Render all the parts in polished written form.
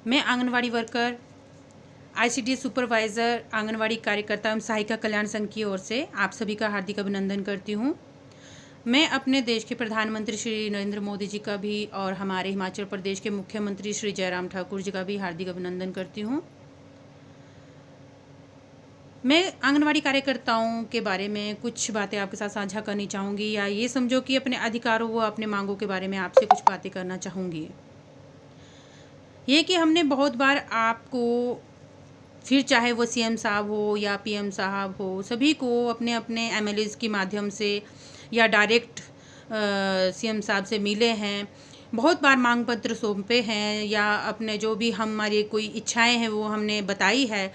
मैं anganwadi worker, ICDS supervisor, anganwadi कार्यकर्ता एवं सहायिका कल्याण संघ की ओर से आप सभी का हार्दिक अभिनंदन करती हूँ। मैं अपने देश के प्रधानमंत्री श्री नरेंद्र मोदी जी का भी और हमारे हिमाचल प्रदेश के मुख्यमंत्री श्री जयराम ठाकुर जी का भी हार्दिक अभिनंदन करती हूँ। मैं आंगनवाड़ी कार्यकर्ताओं के बारे में कुछ बातें आपके साथ साझा करनी चाहूँगी, या ये समझो कि अपने अधिकारों व अपने मांगों के बारे में आपसे कुछ बातें करना चाहूँगी। ये कि हमने बहुत बार आपको, फिर चाहे वो CM साहब हो या PM साहब हो, सभी को अपने अपने MLAs के माध्यम से या डायरेक्ट CM साहब से मिले हैं, बहुत बार मांग पत्र सौंपे हैं, या अपने जो भी हमारी कोई इच्छाएं हैं वो हमने बताई है।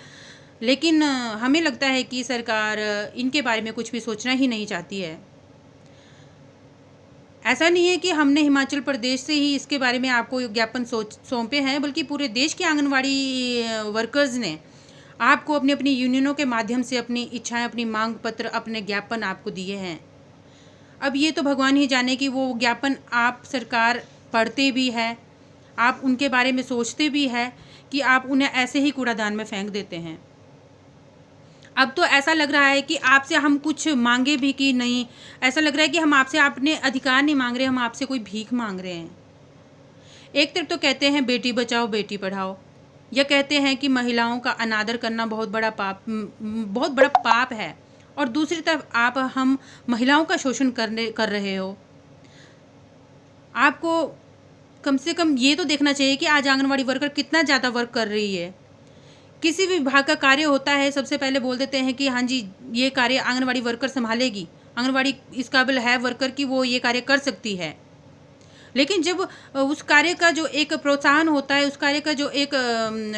लेकिन हमें लगता है कि सरकार इनके बारे में कुछ भी सोचना ही नहीं चाहती है। ऐसा नहीं है कि हमने हिमाचल प्रदेश से ही इसके बारे में आपको ज्ञापन सौंपे हैं, बल्कि पूरे देश के आंगनवाड़ी वर्कर्स ने आपको अपनी अपनी यूनियनों के माध्यम से अपनी इच्छाएं, अपनी मांग पत्र, अपने ज्ञापन आपको दिए हैं। अब ये तो भगवान ही जाने कि वो ज्ञापन आप सरकार पढ़ते भी है, आप उनके बारे में सोचते भी है कि आप उन्हें ऐसे ही कूड़ादान में फेंक देते हैं। अब तो ऐसा लग रहा है कि आपसे हम कुछ मांगे भी कि नहीं, ऐसा लग रहा है कि हम आपसे अपने अधिकार नहीं मांग रहे, हम आपसे कोई भीख मांग रहे हैं। एक तरफ तो कहते हैं बेटी बचाओ बेटी पढ़ाओ, या कहते हैं कि महिलाओं का अनादर करना बहुत बड़ा पाप है, और दूसरी तरफ आप हम महिलाओं का शोषण कर रहे हो। आपको कम से कम ये तो देखना चाहिए कि आज आंगनवाड़ी वर्कर कितना ज़्यादा वर्क कर रही है। किसी भी विभाग का कार्य होता है, सबसे पहले बोल देते हैं कि हाँ जी ये कार्य आंगनवाड़ी वर्कर संभालेगी, आंगनवाड़ी इस काबिल है वर्कर कि वो ये कार्य कर सकती है। लेकिन जब उस कार्य का जो एक प्रोत्साहन होता है, उस कार्य का जो एक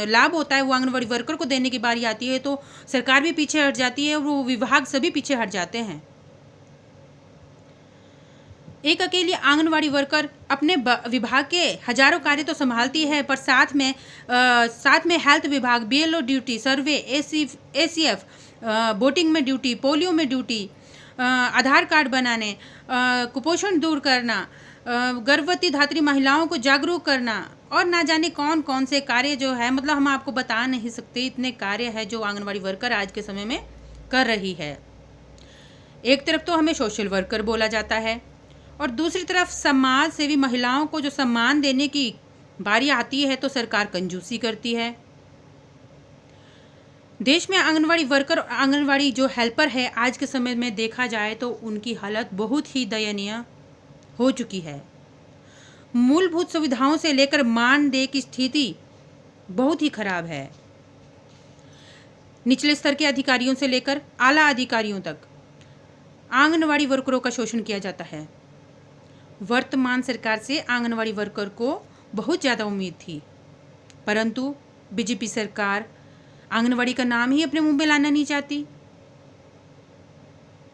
लाभ होता है, वो आंगनवाड़ी वर्कर को देने की बारी आती है, तो सरकार भी पीछे हट जाती है और वो विभाग सभी पीछे हट जाते हैं। एक अकेली आंगनवाड़ी वर्कर अपने विभाग के हजारों कार्य तो संभालती है, पर साथ में हेल्थ विभाग, BLO ड्यूटी, सर्वे, ACF, वोटिंग में ड्यूटी, पोलियो में ड्यूटी, आधार कार्ड बनाने, कुपोषण दूर करना, गर्भवती धात्री महिलाओं को जागरूक करना, और ना जाने कौन कौन से कार्य जो है, मतलब हम आपको बता नहीं सकते, इतने कार्य है जो आंगनवाड़ी वर्कर आज के समय में कर रही है। एक तरफ तो हमें सोशल वर्कर बोला जाता है, और दूसरी तरफ समाज सेवी महिलाओं को जो सम्मान देने की बारी आती है तो सरकार कंजूसी करती है। देश में आंगनवाड़ी वर्कर और आंगनवाड़ी जो हेल्पर है, आज के समय में देखा जाए तो उनकी हालत बहुत ही दयनीय हो चुकी है। मूलभूत सुविधाओं से लेकर मानदेय की स्थिति बहुत ही खराब है। निचले स्तर के अधिकारियों से लेकर आला अधिकारियों तक आंगनवाड़ी वर्करों का शोषण किया जाता है। वर्तमान सरकार से आंगनवाड़ी वर्कर को बहुत ज़्यादा उम्मीद थी, परंतु BJP सरकार आंगनवाड़ी का नाम ही अपने मुंह में लाना नहीं चाहती।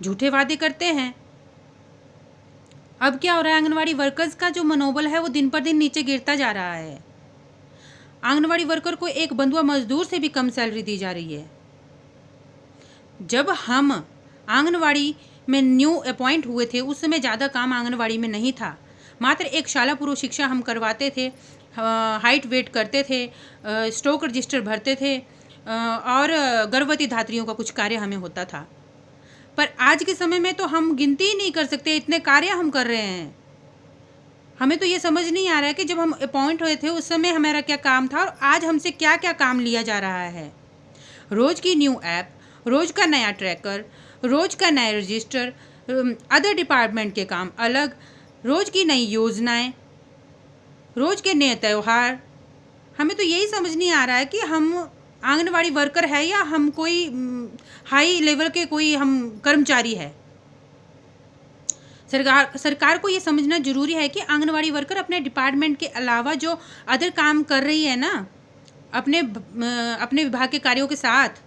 झूठे वादे करते हैं। अब क्या हो रहा है, आंगनवाड़ी वर्कर्स का जो मनोबल है वो दिन पर दिन नीचे गिरता जा रहा है। आंगनवाड़ी वर्कर को एक बंधुआ मजदूर से भी कम सैलरी दी जा रही है। जब हम आंगनवाड़ी में न्यू अपॉइंट हुए थे, उस समय ज़्यादा काम आंगनवाड़ी में नहीं था। मात्र एक शाला पूर्व शिक्षा हम करवाते थे, हाइट वेट करते थे, स्टॉक रजिस्टर भरते थे, और गर्भवती धात्रियों का कुछ कार्य हमें होता था। पर आज के समय में तो हम गिनती ही नहीं कर सकते, इतने कार्य हम कर रहे हैं। हमें तो ये समझ नहीं आ रहा है कि जब हम अपॉइंट हुए थे उस समय हमारा क्या काम था, और आज हमसे क्या क्या काम लिया जा रहा है। रोज़ की न्यू ऐप, रोज़ का नया ट्रैकर, रोज़ का नया रजिस्टर, अदर डिपार्टमेंट के काम अलग, रोज़ की नई योजनाएं, रोज़ के नए त्यौहार। हमें तो यही समझ नहीं आ रहा है कि हम आंगनवाड़ी वर्कर है या हम कोई हाई लेवल के कोई हम कर्मचारी है। सरकार को ये समझना जरूरी है कि आंगनवाड़ी वर्कर अपने डिपार्टमेंट के अलावा जो अदर काम कर रही है ना, अपने विभाग के कार्यों के साथ,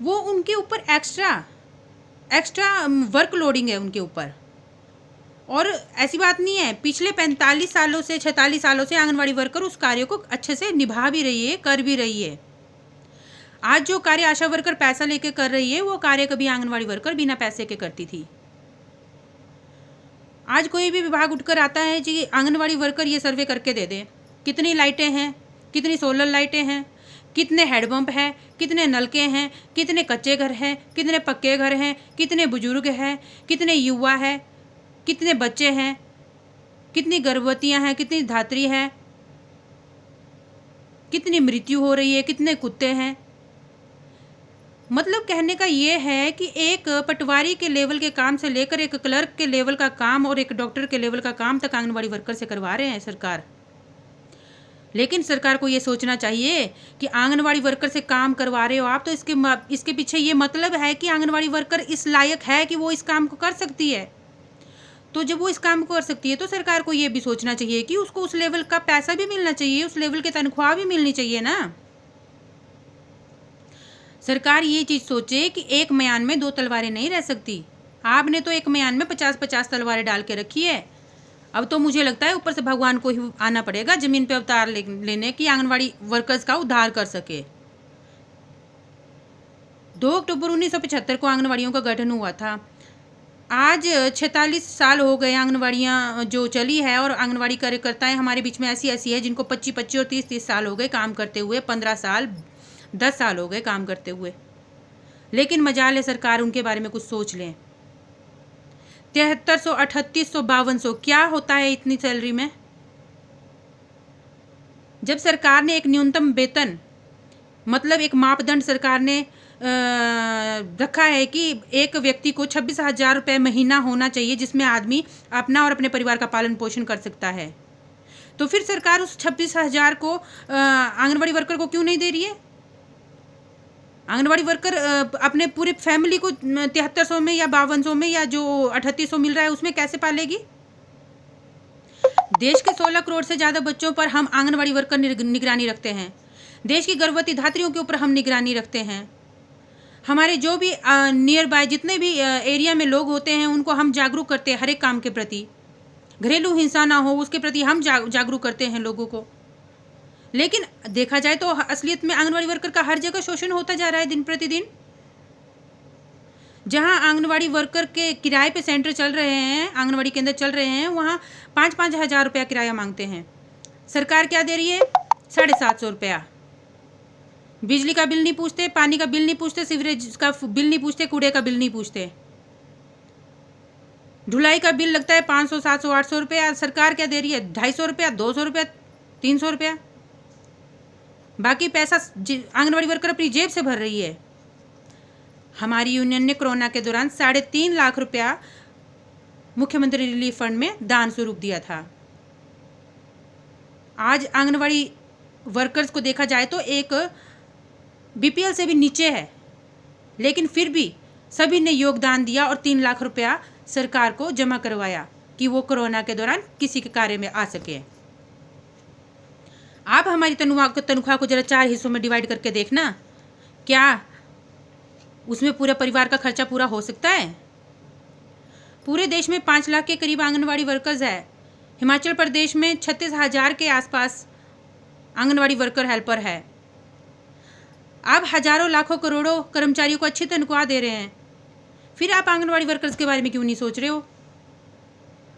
वो उनके ऊपर एक्स्ट्रा वर्क लोडिंग है उनके ऊपर। और ऐसी बात नहीं है, पिछले 45 सालों से 46 सालों से आंगनवाड़ी वर्कर उस कार्य को अच्छे से निभा भी रही है, कर भी रही है। आज जो कार्य आशा वर्कर पैसा लेके कर रही है, वो कार्य कभी आंगनवाड़ी वर्कर बिना पैसे के करती थी। आज कोई भी विभाग उठकर आता है जी आंगनवाड़ी वर्कर ये सर्वे करके दे दे, कितनी लाइटें हैं, कितनी सोलर लाइटें हैं, कितने हैंडपंप हैं, कितने नलके हैं, कितने कच्चे घर हैं, कितने पक्के घर हैं, कितने बुजुर्ग हैं, कितने युवा हैं, कितने बच्चे हैं, कितनी गर्भवतियां हैं, कितनी धात्री हैं, कितनी मृत्यु हो रही है, कितने कुत्ते हैं। मतलब कहने का ये है कि एक पटवारी के लेवल के काम से लेकर एक क्लर्क के लेवल का काम और एक डॉक्टर के लेवल का काम तक आंगनबाड़ी वर्कर से करवा रहे हैं सरकार। लेकिन सरकार को ये सोचना चाहिए कि आंगनबाड़ी वर्कर से काम करवा रहे हो आप, तो इसके पीछे ये मतलब है कि आंगनबाड़ी वर्कर इस लायक है कि वो इस काम को कर सकती है। तो जब वो इस काम को कर सकती है तो सरकार को ये भी सोचना चाहिए कि उसको उस लेवल का पैसा भी मिलना चाहिए, उस लेवल की तनख्वाह भी मिलनी चाहिए ना। सरकार ये चीज़ सोचे कि एक म्यान में 2 तलवारें नहीं रह सकती। आपने तो एक म्यान में 50-50 तलवारें डाल के रखी है। अब तो मुझे लगता है ऊपर से भगवान को ही आना पड़ेगा ज़मीन पे अवतार लेने की आंगनवाड़ी वर्कर्स का उद्धार कर सके। 2 अक्टूबर 1975 को आंगनवाड़ियों का गठन हुआ था। आज 46 साल हो गए आंगनवाड़ियाँ जो चली है, और आंगनवाड़ी कार्यकर्ताएं हमारे बीच में ऐसी है जिनको 25-25 और 30-30 साल हो गए काम करते हुए, 15 साल 10 साल हो गए काम करते हुए। लेकिन मजाल है सरकार उनके बारे में कुछ सोच लें। 7300, 3800, 5200 क्या होता है इतनी सैलरी में? जब सरकार ने एक न्यूनतम वेतन, मतलब एक मापदंड सरकार ने रखा है कि एक व्यक्ति को 26,000 रुपये महीना होना चाहिए जिसमें आदमी अपना और अपने परिवार का पालन पोषण कर सकता है, तो फिर सरकार उस 26,000 को आंगनबाड़ी वर्कर को क्यों नहीं दे रही है? आंगनबाड़ी वर्कर अपने पूरे फैमिली को 7300 में या 5200 में या जो 3800 मिल रहा है उसमें कैसे पालेगी? देश के 16 करोड़ से ज़्यादा बच्चों पर हम आंगनबाड़ी वर्कर निगरानी रखते हैं। देश की गर्भवती धात्रियों के ऊपर हम निगरानी रखते हैं। हमारे जो भी नियर बाय जितने भी एरिया में लोग होते हैं उनको हम जागरूक करते हैं हर एक काम के प्रति। घरेलू हिंसा ना हो उसके प्रति हम जागरूक करते हैं लोगों को। लेकिन देखा जाए तो असलियत में आंगनवाड़ी वर्कर का हर जगह शोषण होता जा रहा है दिन प्रतिदिन। जहां आंगनवाड़ी वर्कर के किराए पे सेंटर चल रहे हैं, आंगनवाड़ी केंद्र चल रहे हैं, वहां 5-5 हज़ार रुपया किराया मांगते हैं। सरकार क्या दे रही है? 750 रुपया। बिजली का बिल नहीं पूछते, पानी का बिल नहीं पूछते, सीवरेज का बिल नहीं पूछते, कूड़े का बिल नहीं पूछते। ढुलाई का बिल लगता है 500, 700, 800 रुपया। सरकार क्या दे रही है? 250 रुपया, 200 रुपया, 300 रुपया। बाकी पैसा आंगनवाड़ी वर्कर अपनी जेब से भर रही है। हमारी यूनियन ने कोरोना के दौरान 3.5 लाख रुपया मुख्यमंत्री रिलीफ फंड में दान स्वरूप दिया था। आज आंगनवाड़ी वर्कर्स को देखा जाए तो एक बीपीएल से भी नीचे है, लेकिन फिर भी सभी ने योगदान दिया और 3 लाख रुपया सरकार को जमा करवाया कि वो कोरोना के दौरान किसी के कार्य में आ सके। आप हमारी तनख्वाह को जरा 4 हिस्सों में डिवाइड करके देखना, क्या उसमें पूरे परिवार का खर्चा पूरा हो सकता है? पूरे देश में 5 लाख के करीब आंगनवाड़ी वर्कर्स है। हिमाचल प्रदेश में 36,000 के आसपास आंगनवाड़ी वर्कर हेल्पर है। आप हजारों लाखों करोड़ों कर्मचारियों को अच्छी तनख्वाह दे रहे हैं, फिर आप आंगनवाड़ी वर्कर्स के बारे में क्यों नहीं सोच रहे हो?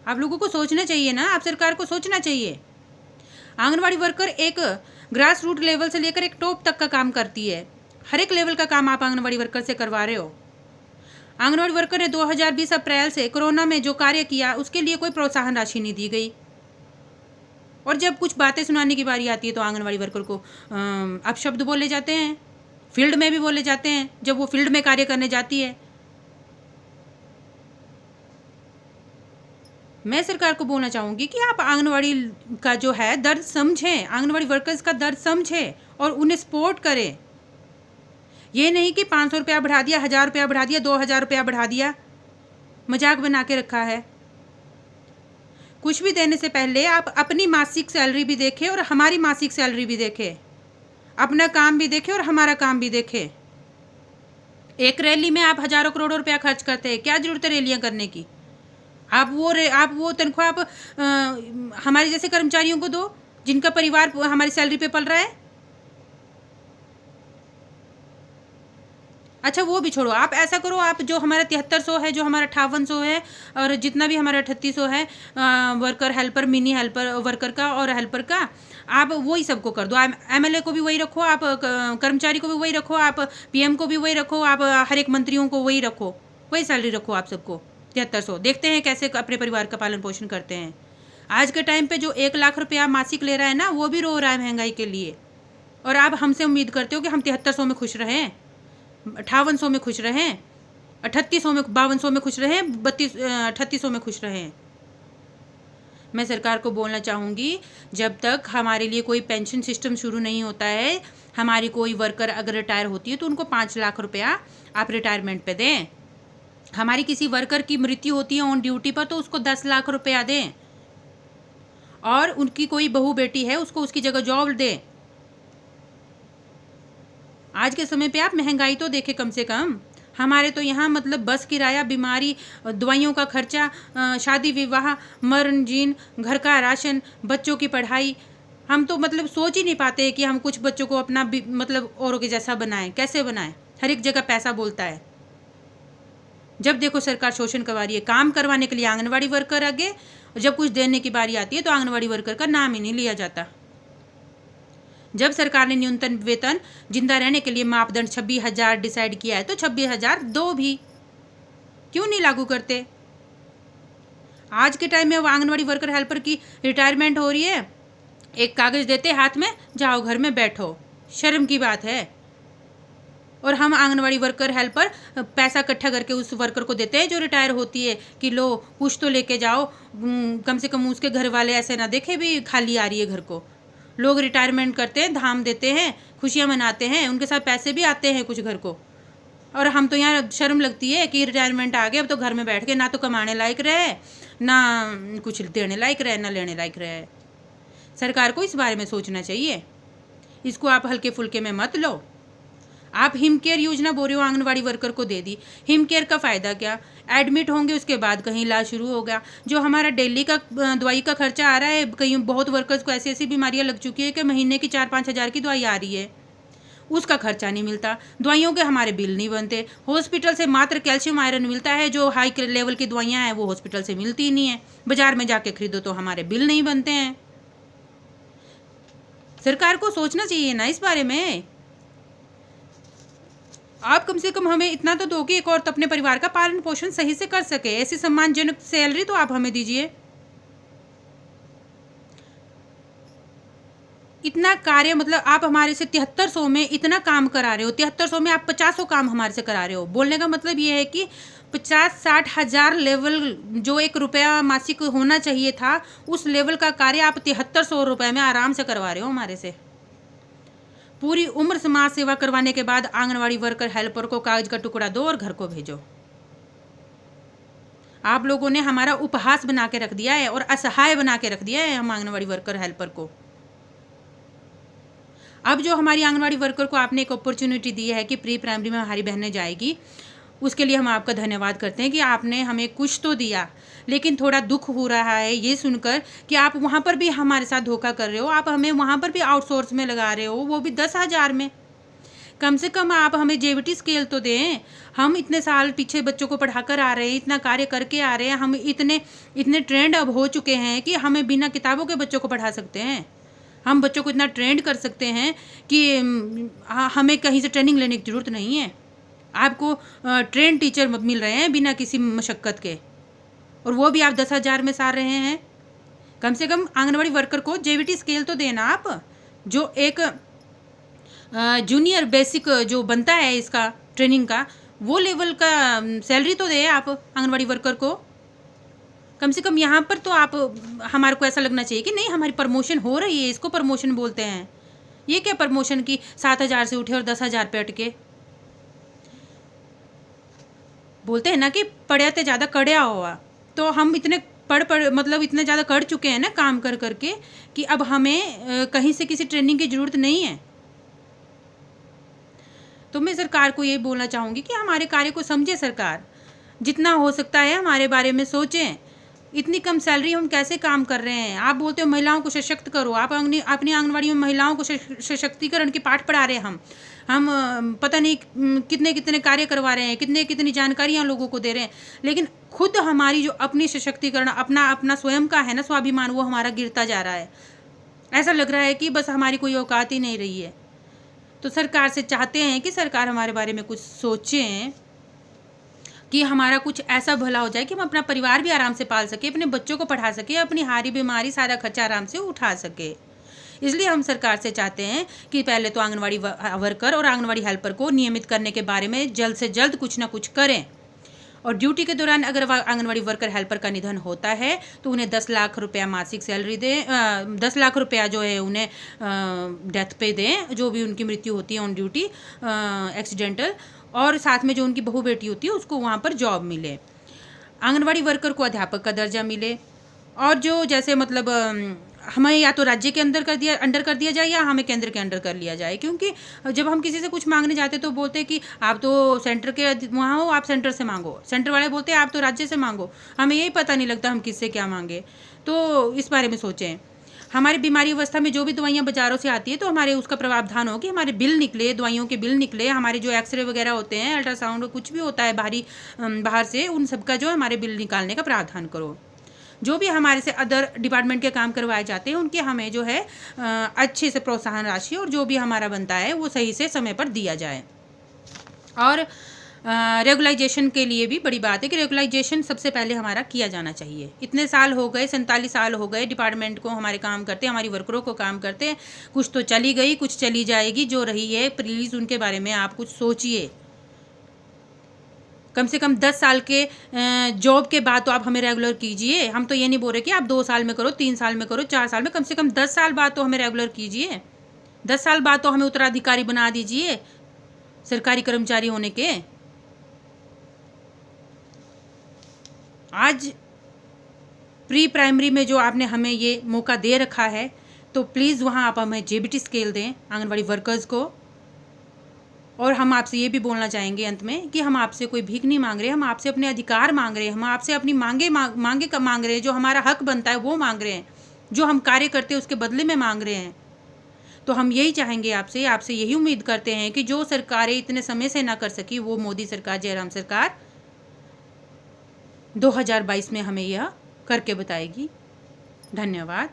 आप लोगों को सोचना चाहिए ना, आप सरकार को सोचना चाहिए। आंगनवाड़ी वर्कर एक ग्रास रूट लेवल से लेकर एक टॉप तक का काम करती है। हर एक लेवल का काम आप आंगनवाड़ी वर्कर से करवा रहे हो। आंगनवाड़ी वर्कर ने 2020 अप्रैल से कोरोना में जो कार्य किया उसके लिए कोई प्रोत्साहन राशि नहीं दी गई, और जब कुछ बातें सुनाने की बारी आती है तो आंगनवाड़ी वर्कर को अपशब्द बोले जाते हैं, फील्ड में भी बोले जाते हैं जब वो फील्ड में कार्य करने जाती है। मैं सरकार को बोलना चाहूँगी कि आप आंगनवाड़ी का जो है दर्द समझें, आंगनवाड़ी वर्कर्स का दर्द समझें और उन्हें सपोर्ट करें। ये नहीं कि 500 रुपया बढ़ा दिया, 1000 रुपया बढ़ा दिया, 2000 रुपया बढ़ा दिया, मजाक बना के रखा है। कुछ भी देने से पहले आप अपनी मासिक सैलरी भी देखें और हमारी मासिक सैलरी भी देखें, अपना काम भी देखें और हमारा काम भी देखें। एक रैली में आप हजारों करोड़ों रुपया खर्च करते हैं, क्या जरूरत है रैलियाँ करने की? आप वो तनख्वाह आप हमारे जैसे कर्मचारियों को दो जिनका परिवार हमारी सैलरी पे पल रहा है। अच्छा वो भी छोड़ो, आप ऐसा करो, आप जो हमारा 7300 है, जो हमारा 5800 है, और जितना भी हमारा 3800 है worker helper, mini helper worker का और हेल्पर का, आप वही सबको कर दो। एमएलए को भी वही रखो, आप कर्मचारी को भी वही रखो, आप पीएम को भी वही रखो, आप हर एक मंत्रियों को वही रखो, वही सैलरी रखो आप सबको 7300। देखते हैं कैसे अपने परिवार का पालन पोषण करते हैं। आज के टाइम पे जो 1 लाख रुपया मासिक ले रहा है ना, वो भी रो रहा है महंगाई के लिए, और आप हमसे उम्मीद करते हो कि हम 7300 में खुश रहें, 5800 में खुश रहें, 3800 में, 5200 में खुश रहें, 3800 में खुश रहें। मैं सरकार को बोलना चाहूँगी, जब तक हमारे लिए कोई पेंशन सिस्टम शुरू नहीं होता है, हमारी कोई वर्कर अगर रिटायर होती है तो उनको 5 लाख रुपया आप रिटायरमेंट पे दें। हमारी किसी वर्कर की मृत्यु होती है ऑन ड्यूटी पर तो उसको 10 लाख रुपया दें, और उनकी कोई बहू बेटी है उसको उसकी जगह जॉब दें। आज के समय पे आप महंगाई तो देखें कम से कम। हमारे तो यहाँ मतलब बस किराया, बीमारी, दवाइयों का खर्चा, शादी विवाह, मरण जीन, घर का राशन, बच्चों की पढ़ाई, हम तो मतलब सोच ही नहीं पाते कि हम कुछ बच्चों को अपना मतलब औरों के जैसा बनाएं। कैसे बनाएं? हर एक जगह पैसा बोलता है। जब देखो सरकार शोषण करवा रही है। काम करवाने के लिए आंगनवाड़ी वर्कर आगे, जब कुछ देने की बारी आती है तो आंगनवाड़ी वर्कर का नाम ही नहीं लिया जाता। जब सरकार ने न्यूनतम वेतन जिंदा रहने के लिए मापदंड 26,000 डिसाइड किया है तो 26,000 दो भी, क्यों नहीं लागू करते? आज के टाइम में वो आंगनवाड़ी वर्कर हेल्पर की रिटायरमेंट हो रही है, एक कागज देते हाथ में, जाओ घर में बैठो। शर्म की बात है। और हम आंगनवाड़ी वर्कर हेल्पर पैसा इकट्ठा करके उस वर्कर को देते हैं जो रिटायर होती है कि लो कुछ तो लेके जाओ, कम से कम उसके घर वाले ऐसे ना देखे भी खाली आ रही है घर को। लोग रिटायरमेंट करते हैं, धाम देते हैं, खुशियाँ मनाते हैं, उनके साथ पैसे भी आते हैं कुछ घर को, और हम तो यहाँ शर्म लगती है कि रिटायरमेंट आ गया, अब तो घर में बैठ के ना तो कमाने लायक रहे, ना कुछ देने लायक रहे, ना लेने लायक रहे। सरकार को इस बारे में सोचना चाहिए। इसको आप हल्के फुल्के में मत लो। आप हिम केयर योजना बोल रहे हो आंगनवाड़ी वर्कर को दे दी, हिम केयर का फ़ायदा क्या? एडमिट होंगे उसके बाद कहीं इलाज शुरू हो गया। जो हमारा डेली का दवाई का खर्चा आ रहा है, कहीं बहुत वर्कर्स को ऐसी ऐसी बीमारियां लग चुकी है कि महीने की 4-5 हज़ार की दवाई आ रही है, उसका खर्चा नहीं मिलता। दवाइयों के हमारे बिल नहीं बनते। हॉस्पिटल से मात्र कैल्शियम आयरन मिलता है, जो हाई लेवल की दवाइयाँ हैं वो हॉस्पिटल से मिलती ही नहीं है। बाजार में जाके खरीदो तो हमारे बिल नहीं बनते हैं। सरकार को सोचना चाहिए ना इस बारे में। आप कम से कम हमें इतना तो दो कि एक औरत अपने परिवार का पालन पोषण सही से कर सके। ऐसी सम्मानजनक सैलरी तो आप हमें दीजिए। इतना कार्य, मतलब आप हमारे से 7300 में इतना काम करा रहे हो, 7300 में आप 50 काम हमारे से करा रहे हो। बोलने का मतलब ये है कि 50-60 हज़ार लेवल जो 1 रुपया मासिक होना चाहिए था, उस लेवल का कार्य आप 7300 रुपये में आराम से करवा रहे हो हमारे से। पूरी उम्र समाज सेवा करवाने के बाद आंगनवाड़ी वर्कर हेल्पर को कागज का टुकड़ा दो और घर को भेजो। आप लोगों ने हमारा उपहास बना के रख दिया है और असहाय बना के रख दिया है हम आंगनवाड़ी वर्कर हेल्पर को। अब जो हमारी आंगनवाड़ी वर्कर को आपने एक अपॉर्चुनिटी दी है कि प्री प्राइमरी में हमारी बहनें जाएगी, उसके लिए हम आपका धन्यवाद करते हैं कि आपने हमें कुछ तो दिया। लेकिन थोड़ा दुख हो रहा है ये सुनकर कि आप वहाँ पर भी हमारे साथ धोखा कर रहे हो। आप हमें वहाँ पर भी आउटसोर्स में लगा रहे हो, वो भी 10,000 में। कम से कम आप हमें जेवीटी स्केल तो दें। हम इतने साल पीछे बच्चों को पढ़ाकर आ रहे हैं, इतना कार्य करके आ रहे हैं, हम इतने ट्रेंड अब हो चुके हैं कि हमें बिना किताबों के बच्चों को पढ़ा सकते हैं। हम बच्चों को इतना ट्रेंड कर सकते हैं कि हमें कहीं से ट्रेनिंग लेने की ज़रूरत नहीं है। आपको ट्रेन टीचर मिल रहे हैं बिना किसी मशक्क़त के, और वो भी आप 10,000 में सार रहे हैं। कम से कम आंगनवाड़ी वर्कर को जेवीटी स्केल तो देना आप, जो एक जूनियर बेसिक जो बनता है इसका ट्रेनिंग का, वो लेवल का सैलरी तो दे आप आंगनवाड़ी वर्कर को। कम से कम यहाँ पर तो आप हमारे को ऐसा लगना चाहिए कि नहीं हमारी प्रमोशन हो रही है, इसको प्रमोशन बोलते हैं। ये क्या प्रमोशन की 7,000 से उठे और 10,000 पे अटके? बोलते हैं ना कि पढ़े तो ज़्यादा कड़िया हुआ। तो हम इतने पढ़ मतलब इतने ज़्यादा कर चुके हैं ना काम कर करके कि अब हमें कहीं से किसी ट्रेनिंग की ज़रूरत नहीं है। तो मैं सरकार को ये बोलना चाहूँगी कि हमारे कार्य को समझे सरकार, जितना हो सकता है हमारे बारे में सोचें। इतनी कम सैलरी हम कैसे काम कर रहे हैं? आप बोलते हो महिलाओं को सशक्त करो, आप अपनी आंगनवाड़ी में महिलाओं को सशक्तिकरण के पाठ पढ़ा रहे हैं। हम पता नहीं कितने कितने कार्य करवा रहे हैं, कितने कितनी जानकारियाँ लोगों को दे रहे हैं, लेकिन खुद हमारी जो अपनी सशक्तिकरण, अपना अपना स्वयं का है ना स्वाभिमान, वो हमारा गिरता जा रहा है। ऐसा लग रहा है कि बस हमारी कोई औकात ही नहीं रही है। तो सरकार से चाहते हैं कि सरकार हमारे बारे में कुछ सोचें, कि हमारा कुछ ऐसा भला हो जाए कि हम अपना परिवार भी आराम से पाल सके, अपने बच्चों को पढ़ा सके, अपनी हारी बीमारी सारा खर्चा आराम से उठा सके। इसलिए हम सरकार से चाहते हैं कि पहले तो आंगनवाड़ी वर्कर और आंगनवाड़ी हेल्पर को नियमित करने के बारे में जल्द से जल्द कुछ ना कुछ करें। और ड्यूटी के दौरान अगर आंगनवाड़ी वर्कर हेल्पर का निधन होता है तो उन्हें 10 लाख रुपया मासिक सैलरी दें, 10 लाख रुपया जो है उन्हें डेथ पे दें, जो भी उनकी मृत्यु होती है ऑन ड्यूटी एक्सीडेंटल, और साथ में जो उनकी बहू बेटी होती है उसको वहाँ पर जॉब मिले। आंगनवाड़ी वर्कर को अध्यापक का दर्जा मिले, और जो जैसे मतलब हमें या तो राज्य के अंडर कर दिया जाए या हमें केंद्र के अंडर कर लिया जाए, क्योंकि जब हम किसी से कुछ मांगने जाते तो बोलते हैं कि आप तो सेंटर के वहाँ हो, आप सेंटर से मांगो। सेंटर वाले बोलते हैं आप तो राज्य से मांगो। हमें यही पता नहीं लगता हम किससे क्या मांगे। तो इस बारे में सोचें। हमारी बीमारी अवस्था में जो भी दवाइयाँ बाज़ारों से आती है तो हमारे उसका प्रावधान हो कि हमारे बिल निकले, दवाइयों के बिल निकले, हमारे जो एक्सरे वगैरह होते हैं, अल्ट्रासाउंड, कुछ भी होता है बाहर से, उन सब का जो हमारे बिल निकालने का प्रावधान करो। जो भी हमारे से अदर डिपार्टमेंट के काम करवाए जाते हैं उनके हमें जो है अच्छे से प्रोत्साहन राशि और जो भी हमारा बनता है वो सही से समय पर दिया जाए। और रेगुलाइजेशन के लिए भी बड़ी बात है कि रेगुलाइजेशन सबसे पहले हमारा किया जाना चाहिए। इतने साल हो गए, 47 साल हो गए डिपार्टमेंट को हमारे काम करते, हमारी वर्करों को काम करते। कुछ तो चली गई, कुछ चली जाएगी, जो रही है प्लीज़ उनके बारे में आप कुछ सोचिए। कम से कम 10 साल के जॉब के बाद तो आप हमें रेगुलर कीजिए। हम तो ये नहीं बोल रहे कि आप 2 साल में करो, 3 साल में करो, 4 साल में, कम से कम 10 साल बाद तो हमें रेगुलर कीजिए। 10 साल बाद तो हमें उत्तराधिकारी बना दीजिए सरकारी कर्मचारी होने के। आज प्री प्राइमरी में जो आपने हमें ये मौका दे रखा है तो प्लीज़ वहाँ आप हमें जेबीटी स्केल दें आंगनवाड़ी वर्कर्स को। और हम आपसे ये भी बोलना चाहेंगे अंत में कि हम आपसे कोई भीख नहीं मांग रहे, हम आपसे अपने अधिकार मांग रहे हैं, हम आपसे अपनी मांगे मांग रहे हैं, जो हमारा हक बनता है वो मांग रहे हैं, जो हम कार्य करते हैं उसके बदले में मांग रहे हैं। तो हम यही चाहेंगे आपसे यही उम्मीद करते हैं कि जो सरकारें इतने समय से ना कर सकी वो मोदी सरकार, जयराम सरकार 2022 में हमें यह करके बताएगी। धन्यवाद।